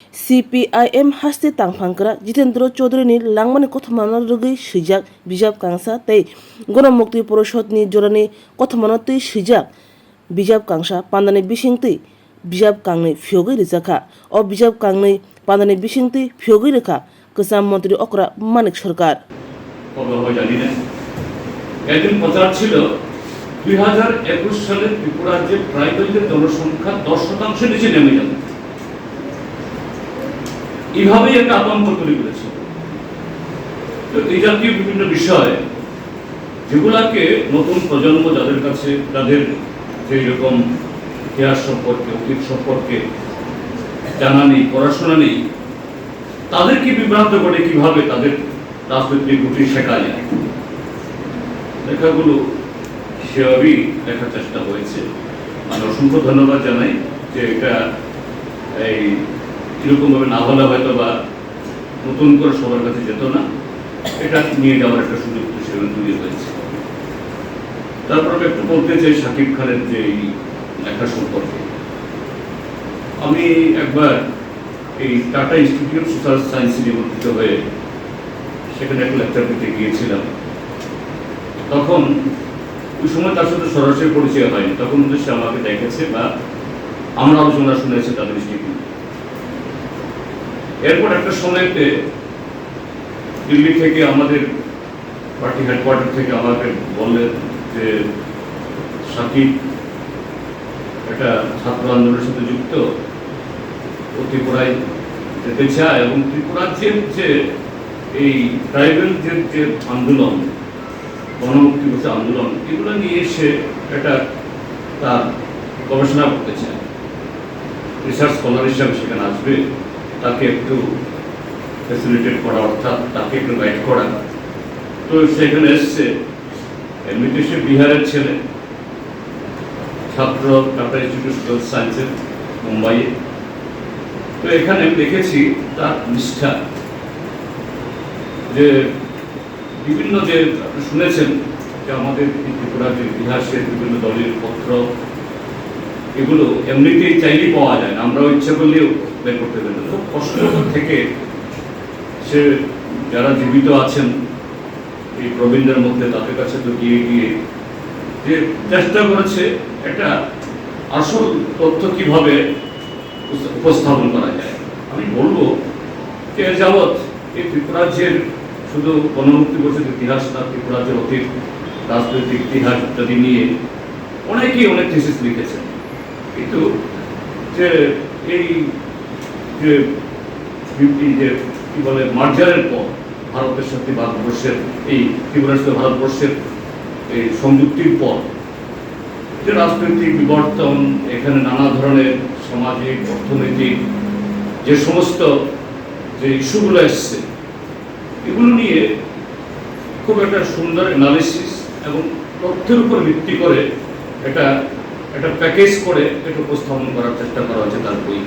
CPIM haste tangphangkra Jitendra Chaudhary ni langmani kothmana rugui sijak bijab kangsa tei Ganamukti Poroshad ni jorani kothmana tui sijak bijab kangsa pandani bisingtui bijab kangni phiyogui rijaka o bijab kangni pandani bisingtui phiyogui reka Kwcham Mantri Okra Manik Sarkar একদিন প্রচার ছিল 2021 সালে ত্রিপুরা রাজ্যে ট্রাইবালদের জনসংখ্যা 10% নিচে নেমে যাবে। এইভাবেই একটা আতঙ্ক তৈরি করেছে। তো এই জাতীয় বিভিন্ন বিষয় যেগুলাকে নতুন প্রজন্ম যাদের কাছে তাদের যে রকম ইতিহাস সম্পর্কে অতীত সম্পর্কে জানা নেই, পড়াশোনা নেই, তাদেরকে বিভ্রান্ত করে কিভাবে তাদের রাজনৈতিক গতি শেখা যায়, লেখাগুলো সেভাবেই লেখার চেষ্টা হয়েছে। আমি অসংখ্য ধন্যবাদ জানাই যে এটা এই এরকমভাবে না হলে হয়তো বা নতুন করে সবার কাছে যেত না, এটা নিয়ে যাওয়ার একটা সুযোগ সেখানে তৈরি হয়েছে। তারপর আমি একটু বলতে চাই শাকিব খানের যে এই লেখা সম্পর্কে। আমি একবার এই টাটা ইনস্টিটিউট অফ সোশ্যাল সায়েন্সে নিবন্ধিত হয়ে সেখানে একটা লেকচার দিতে গিয়েছিলাম। তখন ওই সময় তার সাথে সরাসরি পরিচয় হয়নি, তখন সে আমাকে দেখেছে বা আমরা আলোচনা শুনেছে তাদের ইনস্টিটিউট। এরপর একটা সময়তে দিল্লি থেকে আমাদের পার্টি হেডকোয়ার্টার থেকে আমাকে বললেন যে সাকিব একটা ছাত্র আন্দোলনের সাথে যুক্ত, ও ত্রিপুরায় যেতে চায় এবং ত্রিপুরার যে এই ট্রাইবেলদের যে আন্দোলন, গণমুক্তি বলছে আন্দোলন, এগুলো নিয়ে সে একটা তার গবেষণা করতে চায়, রিসার্চ স্কলার হিসাবে সেখানে আসবে, তাকে একটু ফ্যাসিলিটেট করা, অর্থাৎ তাকে একটু গাইড করা। তো সেখানে এসছে, এমনিতে সে বিহারের ছেলে, ছাত্র টাটা ইনস্টিটিউট অফ সোশ্যাল সায়েন্সের মুম্বাইয়ে। তো এখানে দেখেছি তার নিষ্ঠা, যে বিভিন্ন যে আপনি শুনেছেন যে আমাদের ত্রিপুরার যে ইতিহাসের বিভিন্ন দলের পত্র, এগুলো এমনিতেই চাইলেই পাওয়া যায় না, আমরাও ইচ্ছা করলেও বের করতে পারি না। খুব কষ্ট থেকে সে যারা জীবিত আছেন এই প্রবীণদের মধ্যে, তাদের কাছে তো গিয়ে গিয়ে যে চেষ্টা করেছে একটা আসল তথ্য কিভাবে উপস্থাপন করা যায়। আমি বলবো যে যাবৎ এই ত্রিপুরাজ্যের শুধু গণমুক্তি বছর ইতিহাস না, ত্রিপুরাজ্যের অতীত রাজনৈতিক ইতিহাস ইত্যাদি নিয়ে অনেকেই অনেক থিসিস লিখেছেন, কিন্তু যে এই যে কি বলে মার্জারের পর ভারতের সাথে ভারতবর্ষের এই ত্রিপুরার সাথে ভারতবর্ষের এই সংযুক্তির পর যে রাজনৈতিক বিবর্তন, এখানে নানা ধরনের সামাজিক অর্থনৈতিক যে সমস্ত যে ইস্যুগুলো এসছে, এগুলো নিয়ে খুব একটা সুন্দর অ্যানালিসিস এবং তথ্যের উপর ভিত্তি করে একটা প্যাকেজ করে এটা উপস্থাপন করার চেষ্টা করা হয়েছে তার বই।